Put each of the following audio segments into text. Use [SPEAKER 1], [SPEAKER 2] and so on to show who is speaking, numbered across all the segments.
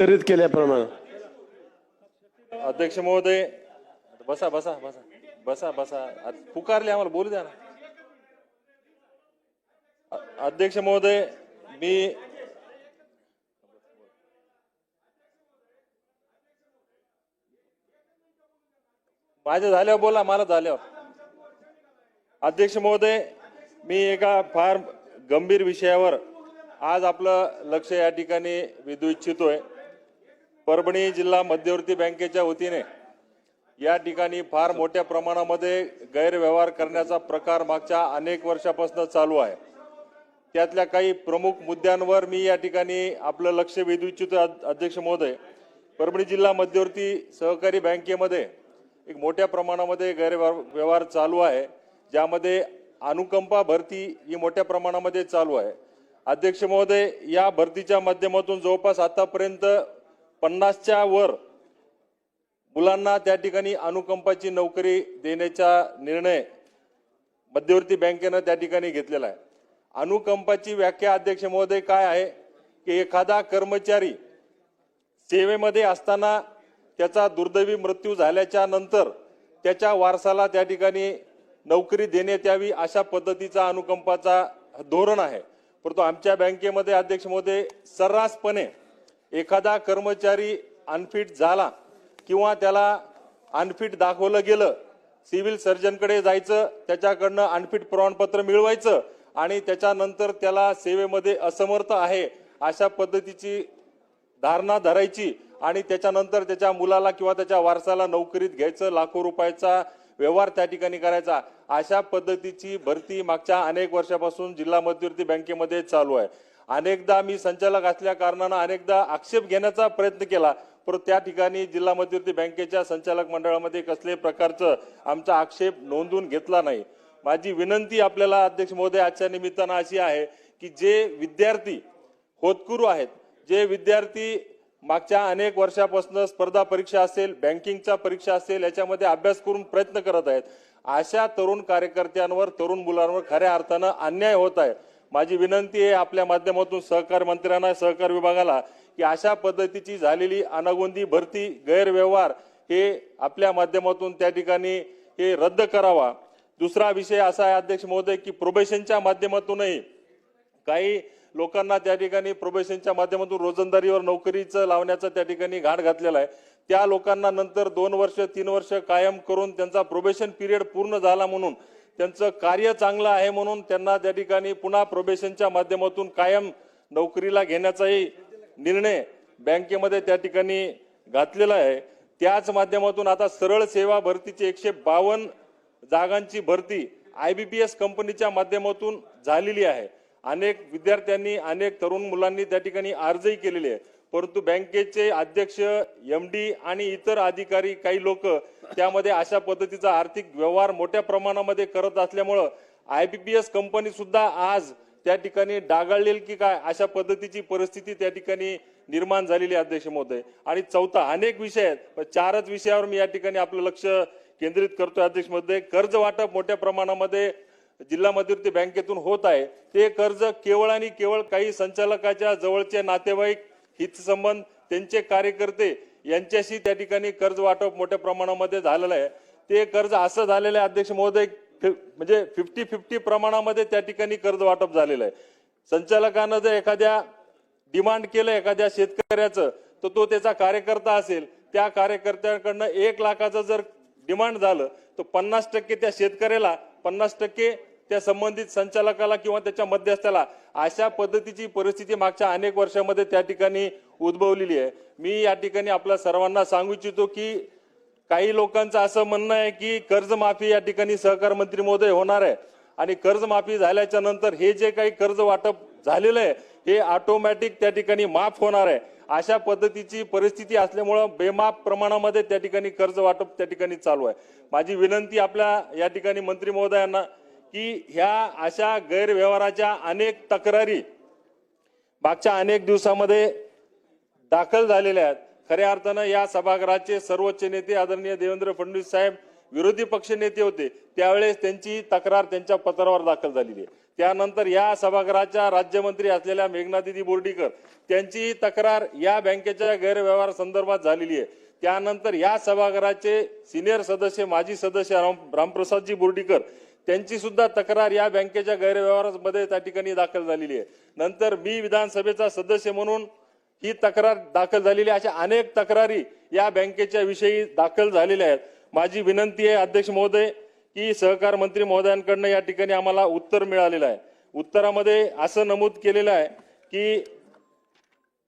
[SPEAKER 1] वितरित केल्याप्रमाणे.
[SPEAKER 2] अध्यक्ष महोदय, बसा बसा बसा बसा बसा, पुकारले आम्हाला बोलू द्या ना. अध्यक्ष महोदय, मी माझे झाल्यावर बोला, मला झाल्यावर. अध्यक्ष महोदय, मी एका फार गंभीर विषयावर आज आपलं लक्ष या ठिकाणी वेधू इच्छितोय. परभणी जिल्हा मध्यवर्ती बँकेच्या वतीने या ठिकाणी फार मोठ्या प्रमाणामध्ये गैरव्यवहार करण्याचा प्रकार मागच्या अनेक वर्षापासून चालू आहे. त्यातल्या काही प्रमुख मुद्द्यांवर मी या ठिकाणी आपलं लक्ष वेधू इच्छितो. अध्यक्ष महोदय, परभणी जिल्हा मध्यवर्ती सहकारी बँकेमध्ये एक मोठ्या प्रमाणामध्ये गैरव्यवहार चालू आहे, ज्यामध्ये अनुकंपा भरती ही मोठ्या प्रमाणामध्ये चालू आहे. अध्यक्ष महोदय, या भरतीच्या माध्यमातून जवळपास आतापर्यंत 50च्या वर मुलांना त्या ठिकाणी अनुकंपाची नोकरी देण्याचा निर्णय मध्यवर्ती बँकेनं त्या ठिकाणी घेतलेला आहे. अनुकंपाची व्याख्या अध्यक्ष महोदय काय आहे की एखादा कर्मचारी सेवेमध्ये असताना त्याचा दुर्दैवी मृत्यू झाल्याच्या नंतर त्याच्या वारसाला त्या ठिकाणी नोकरी देण्यात यावी, अशा पद्धतीचा अनुकंपाचा धोरण आहे. परंतु आमच्या बँकेमध्ये अध्यक्ष महोदय सर्रासपणे एखादा कर्मचारी अनफिट झाला किंवा त्याला अनफिट दाखवलं गेलं, सिव्हिल सर्जनकडे जायचं, त्याच्याकडनं अनफिट प्रमाणपत्र मिळवायचं आणि त्याच्यानंतर त्याला सेवेमध्ये असमर्थ आहे अशा पद्धतीची धारणा धरायची आणि त्याच्यानंतर त्याच्या मुलाला किंवा त्याच्या वारसाला नोकरीत घ्यायचं, लाखो रुपयाचा व्यवहार त्या ठिकाणी करायचा. अशा पद्धतीची भरती मागच्या अनेक वर्षापासून जिल्हा मध्यवर्ती बँकेमध्ये चालू आहे. अनेकदा मी संचालक असल्या कारणानं अनेकदा आक्षेप घेण्याचा प्रयत्न केला, परंतु त्या ठिकाणी जिल्हा मध्यवर्ती बँकेच्या संचालक मंडळामध्ये कसल्याही प्रकारचं आमचा आक्षेप नोंदवून घेतला नाही. माझी विनंती आपल्याला अध्यक्ष महोदय आजच्या निमित्तानं अशी आहे की जे विद्यार्थी होतकरू आहेत, जे विद्यार्थी मागच्या अनेक वर्षापासून स्पर्धा परीक्षा असेल, बँकिंगच्या परीक्षा असेल, याच्यामध्ये अभ्यास करून प्रयत्न करत आहेत, अशा तरुण कार्यकर्त्यांवर, तरुण मुलांवर खऱ्या अर्थानं अन्याय होत आहे. माझी विनंती आहे आपल्या माध्यमातून सहकार मंत्र्यांना, सहकार विभागाला की अशा पद्धतीची झालेली अनागोंदी भरती, गैरव्यवहार हे आपल्या माध्यमातून त्या ठिकाणी हे रद्द करावा. दुसरा विषय असा आहे अध्यक्ष महोदय की प्रोबेशनच्या माध्यमातूनही काही लोकांना त्या ठिकाणी प्रोबेशनच्या माध्यमातून रोजंदारीवर नोकरीचं लावण्याचा त्या ठिकाणी घाट घातलेला आहे. त्या लोकांना नंतर 2 वर्ष 3 वर्ष कायम करून त्यांचा प्रोबेशन पिरियड पूर्ण झाला म्हणून, त्यांचं कार्य चांगलं आहे म्हणून त्यांना त्या ठिकाणी पुन्हा प्रोबेशनच्या माध्यमातून कायम नोकरीला घेण्याचाही निर्णय बँकेमध्ये त्या ठिकाणी घातलेला आहे. त्याच माध्यमातून आता सरळ सेवा भरतीची 152 जागांची भरती IBPS कंपनीच्या माध्यमातून झालेली आहे. अनेक विद्यार्थ्यांनी, अनेक तरुण मुलांनी त्या ठिकाणी अर्जही केलेले आहे, परंतु बँकेचे अध्यक्ष, MD आणि इतर अधिकारी, काही लोक त्यामध्ये अशा पद्धतीचा आर्थिक व्यवहार मोठ्या प्रमाणामध्ये करत असल्यामुळं IBPS कंपनी सुद्धा आज त्या ठिकाणी डागाळलेली की काय अशा पद्धतीची परिस्थिती त्या ठिकाणी निर्माण झालेली आहे अध्यक्ष महोदय. आणि चौथा, अनेक विषय आहेत पण 4च विषयावर मी या ठिकाणी आपलं लक्ष केंद्रित करतोय अध्यक्ष महोदय. कर्ज वाटप मोठ्या प्रमाणामध्ये जिल्हा मध्यवर्ती बँकेतून होत आहे. ते कर्ज केवळ आणि केवळ काही संचालकाच्या जवळचे नातेवाईक, हितसंबंध, त्यांचे कार्यकर्ते यांच्याशी त्या ठिकाणी कर्ज वाटप मोठ्या प्रमाणामध्ये झालेलं आहे. ते कर्ज असं झालेलं आहे अध्यक्ष महोदय, म्हणजे 50-50 प्रमाणामध्ये त्या ठिकाणी कर्ज वाटप झालेलं आहे. संचालकानं जर एखाद्या डिमांड केलं एखाद्या शेतकऱ्याचं, तर तो त्याचा कार्यकर्ता असेल, त्या कार्यकर्त्याकडनं 1 लाखाचं जर डिमांड झालं तर 50% त्या शेतकऱ्याला, 50% त्या संबंधित संचालकाला किंवा त्याच्या मध्यस्थाला. अशा पद्धतीची परिस्थिती मागच्या अनेक वर्षामध्ये त्या ठिकाणी उद्भवलेली आहे. मी या ठिकाणी आपल्या सर्वांना सांगू इच्छितो की काही लोकांचं असं म्हणणं आहे की कर्जमाफी या ठिकाणी सहकार मंत्री महोदय होणार आहे आणि कर्जमाफी झाल्याच्या नंतर हे जे काही कर्ज वाटप झालेलं आहे हे ऑटोमॅटिक त्या ठिकाणी माफ होणार आहे. अशा पद्धतीची परिस्थिती असल्यामुळं बेमाप प्रमाणामध्ये त्या ठिकाणी कर्ज वाटप त्या ठिकाणी चालू आहे. माझी विनंती आपल्या या ठिकाणी मंत्री महोदयांना की ह्या अशा गैरव्यवहाराच्या अनेक तक्रारी मागच्या अनेक दिवसामध्ये दाखल झालेल्या आहेत. खऱ्या अर्थानं या सभागृहाचे सर्वोच्च नेते आदरणीय देवेंद्र फडणवीस साहेब विरोधी पक्ष नेते होते, त्यावेळेस त्यांची तक्रार त्यांच्या पत्रावर दाखल झालेली आहे. त्यानंतर या सभागृहाच्या राज्यमंत्री असलेल्या मेघनादिदी बोर्डीकर त्यांची तक्रार या बँकेच्या गैरव्यवहार संदर्भात झालेली आहे. त्यानंतर या सभागृहाचे सिनियर सदस्य माजी सदस्य रामप्रसादजी बोर्डीकर त्यांची सुद्धा तक्रार या बँकेच्या गैरव्यवहारामध्ये त्या ठिकाणी दाखल झालेली आहे. नंतर मी विधानसभेचा सदस्य म्हणून ही तक्रार दाखल झालेली आहे. अशा अनेक तक्रारी या बँकेच्या विषयी दाखल झालेल्या आहेत. माझी विनंती आहे अध्यक्ष महोदय की सहकार मंत्री महोदयांकडून या ठिकाणी आम्हाला उत्तर मिळालेलं आहे. उत्तरामध्ये असं नमूद केलेलं आहे की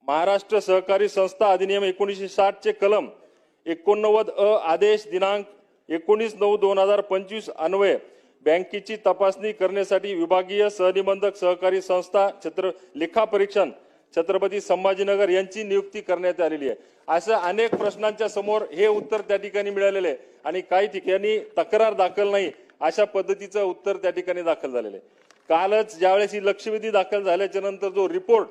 [SPEAKER 2] महाराष्ट्र सहकारी संस्था अधिनियम 1960 चे कलम 89 अ आदेश दिनांक 19/9/2025 अन्वये बँकेची तपासणी करण्यासाठी विभागीय सहनिबंधक सहकारी संस्था लेखा परीक्षण छत्रपती संभाजीनगर यांची नियुक्ती करण्यात आलेली आहे. असं अनेक प्रश्नांच्या समोर हे उत्तर त्या ठिकाणी मिळालेलं आहे आणि काही ठिकाणी तक्रार दाखल नाही अशा पद्धतीचं उत्तर त्या ठिकाणी दाखल झालेलं आहे. कालच ज्यावेळेस ही लक्षवेधी दाखल झाल्याच्या नंतर जो रिपोर्ट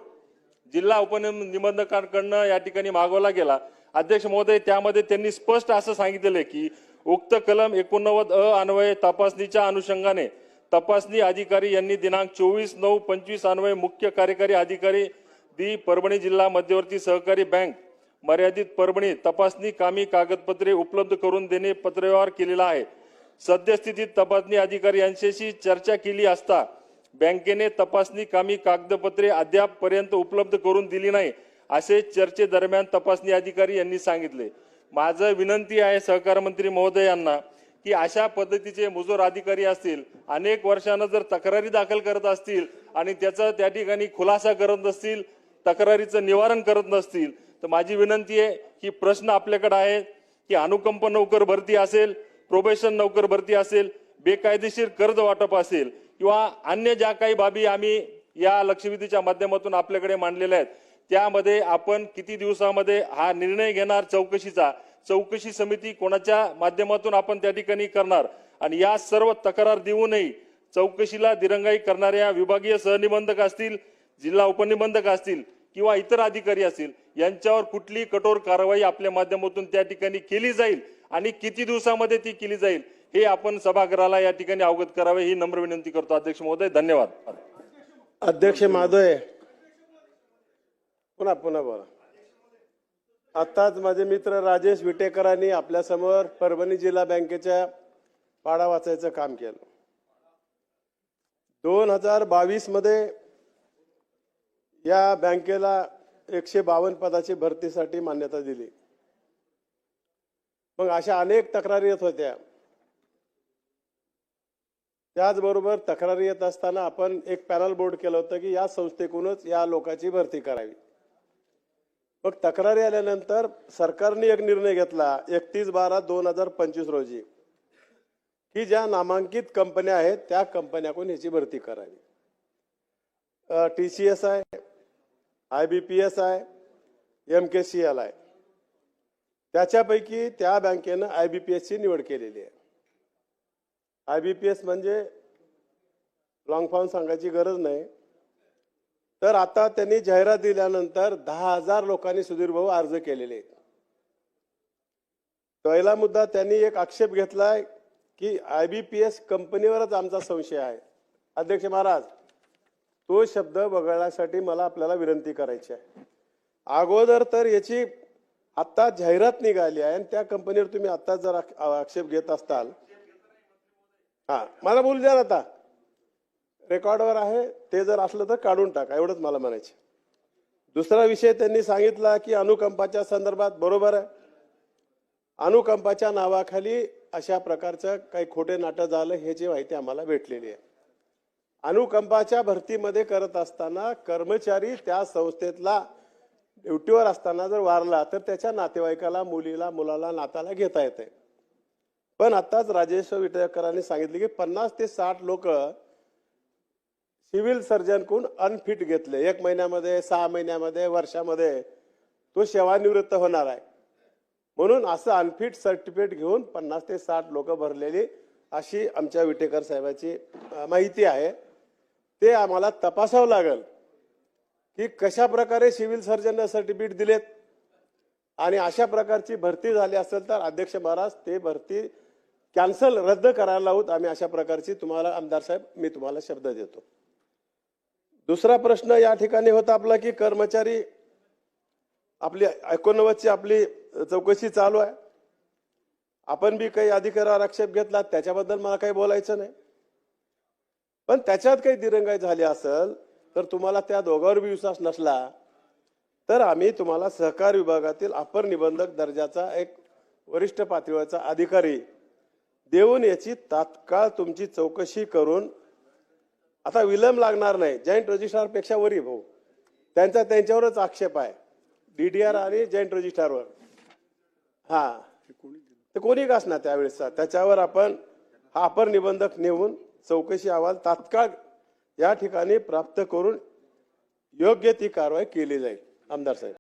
[SPEAKER 2] जिल्हा उपनिबंधकांकडनं या ठिकाणी मागवला गेला अध्यक्ष महोदय, त्यामध्ये त्यांनी स्पष्ट असं सांगितलेलं आहे की उक्त कलम 89 अ अन्वये तपासणीच्या अनुषंगाने तपासणी अधिकारी यांनी दिनांक 24/9/25 अन्वये मुख्य कार्यकारी अधिकारी परभणी जिल्हा मध्यवर्ती सहकारी बँक मर्यादित परभणी तपासणी कामी कागदपत्रे उपलब्ध करून देणे पत्रव्यवहार केलेला आहे. सद्यस्थितीत तपासणी अधिकारी यांच्याशी चर्चा केली असता बँकेने तपासणी कामी कागदपत्रे अद्याप पर्यंत उपलब्ध करून दिली नाही असे चर्चेदरम्यान तपासणी अधिकारी यांनी सांगितले. माझं विनंती आहे सहकार मंत्री महोदयांना की अशा पद्धतीचे मुजोर अधिकारी असतील अनेक वर्षांना जर तक्रारी दाखल करत असतील आणि त्याचा त्या ठिकाणी खुलासा करत नसतील, तक्रारीचं निवारण करत नसतील, तर माझी विनंती आहे की प्रश्न आपल्याकडे आहे की अनुकंप नोकर भरती असेल, प्रोबेशन नोकर भरती असेल, बेकायदेशीर कर्ज वाटप असेल किंवा अन्य ज्या काही बाबी आम्ही या लक्षवेधीच्या माध्यमातून आपल्याकडे मांडलेल्या आहेत त्यामध्ये आपण किती दिवसामध्ये हा निर्णय घेणार चौकशीचा, चौकशी समिती कोणाच्या माध्यमातून आपण त्या ठिकाणी करणार आणि या सर्व तक्रार देऊनही चौकशीला दिरंगाई करणाऱ्या विभागीय सहनिबंधक असतील, जिल्हा उपनिबंधक असतील किंवा इतर अधिकारी असतील यांच्यावर कुठली कठोर कारवाई आपल्या माध्यमातून त्या ठिकाणी केली जाईल आणि किती दिवसामध्ये ती केली जाईल हे आपण सभागृहाला या ठिकाणी अवगत करावे ही नम्र विनंती करतो. अध्यक्ष महोदय धन्यवाद.
[SPEAKER 1] अध्यक्ष महोदय पुन्हा बोला. आताच माझे मित्र राजेश विटेकरांनी आपल्या समोर परभणी जिल्हा बँकेच्या पाडा वाचायचं काम केलं. 2022 मध्ये या बँकेला 152 पदाची भरतीसाठी मान्यता दिली. मग अशा अनेक तक्रारी येत होत्या. त्याचबरोबर तक्रारी येत असताना आपण एक पॅनल बोर्ड केलं होतं की या संस्थेकडूनच या लोकांची भरती करावी. मग तक्रारी आल्यानंतर सरकारने एक निर्णय घेतला 31/12/2025 रोजी की ज्या नामांकित कंपन्या आहेत त्या कंपन्याकडून ह्याची भरती करावी. TCS आहे, IBPS आहे, MKCL आहे. त्याच्यापैकी त्या बँकेनं IBPS ची निवड केलेली आहे. IBPS म्हणजे लॉंग फॉर्म सांगायची गरज नाही. तर आता त्यांनी जाहिरात दिल्यानंतर 10,000 लोकांनी सुधीर भाऊ अर्ज केलेले आहेत. पहिला मुद्दा त्यांनी एक आक्षेप घेतलाय की IBPS कंपनीवरच आमचा संशय आहे. अध्यक्ष महाराज, तो शब्द वगळण्यासाठी मला आपल्याला विनंती करायची आहे. अगोदर तर याची आता जाहिरात निघाली आहे आणि त्या कंपनीवर तुम्ही आता जर आक्षेप घेत असताल, मला बोलू द्या ना, आता रेकॉर्डवर आहे, ते जर असलं तर काढून टाका, एवढंच मला म्हणायचं. दुसरा विषय त्यांनी सांगितला की अनुकंपाच्या संदर्भात. बरोबर आहे, अनुकंपाच्या नावाखाली अशा प्रकारचं काही खोटे नाटक झालं ह्याची माहिती आम्हाला भेटलेली आहे. अनुकंपाच्या भरतीमध्ये करत असताना कर्मचारी त्या संस्थेतला ड्युटीवर असताना जर वारला तर त्याच्या नातेवाईकाला, मुलीला, मुलाला, नाताला घेता येते. पण आताच राजेश विटेकरांनी सांगितले की 50 ते 60 लोक सिव्हिल सर्जनकडून अनफिट घेतले. 1 महिन्यामध्ये, 6 महिन्यामध्ये, वर्षामध्ये तो सेवानिवृत्त होणार आहे. म्हणून असं अनफिट सर्टिफिकेट घेऊन 50 ते 60 लोक भरलेली अशी आमच्या विटेकर साहेबांची माहिती आहे. ते आम्हाला तपासावं लागेल की कशा प्रकारे सिव्हिल सर्जन सर्टिफिकेट दिलेत आणि अशा प्रकारची भरती झाली असेल तर अध्यक्ष महाराज ते भरती कॅन्सल रद्द करायला लावूत. आम्ही अशा प्रकारची तुम्हाला आमदार साहेब मी तुम्हाला शब्द देतो. दुसरा प्रश्न या ठिकाणी होता आपला की कर्मचारी आपली 89ची आपली चौकशी चालू आहे. आपण बी काही अधिकारावर आक्षेप घेतला, त्याच्याबद्दल मला काही बोलायचं नाही. पण त्याच्यात काही दिरंगाई झाली असेल तर तुम्हाला त्या दोघांवर विश्वास नसला तर आम्ही तुम्हाला सहकार विभागातील अपर निबंधक दर्जाचा एक वरिष्ठ पातळीवरचा अधिकारी देऊन याची तात्काळ तुमची चौकशी करून, आता विलंब लागणार नाही. जॉईंट रजिस्ट्रार पेक्षा वरी भाऊ त्यांच्यावरच आक्षेप आहे, डीडीआर आणि जॉईंट रजिस्ट्रारवर. हा ते कोणी का असणार त्यावेळेसचा, त्याच्यावर आपण हा अपर निबंधक नेऊन चौकशी अहवाल तात्काळ या ठिकाणी प्राप्त करून योग्य ती कारवाई केली जाईल. आमदार साहेब.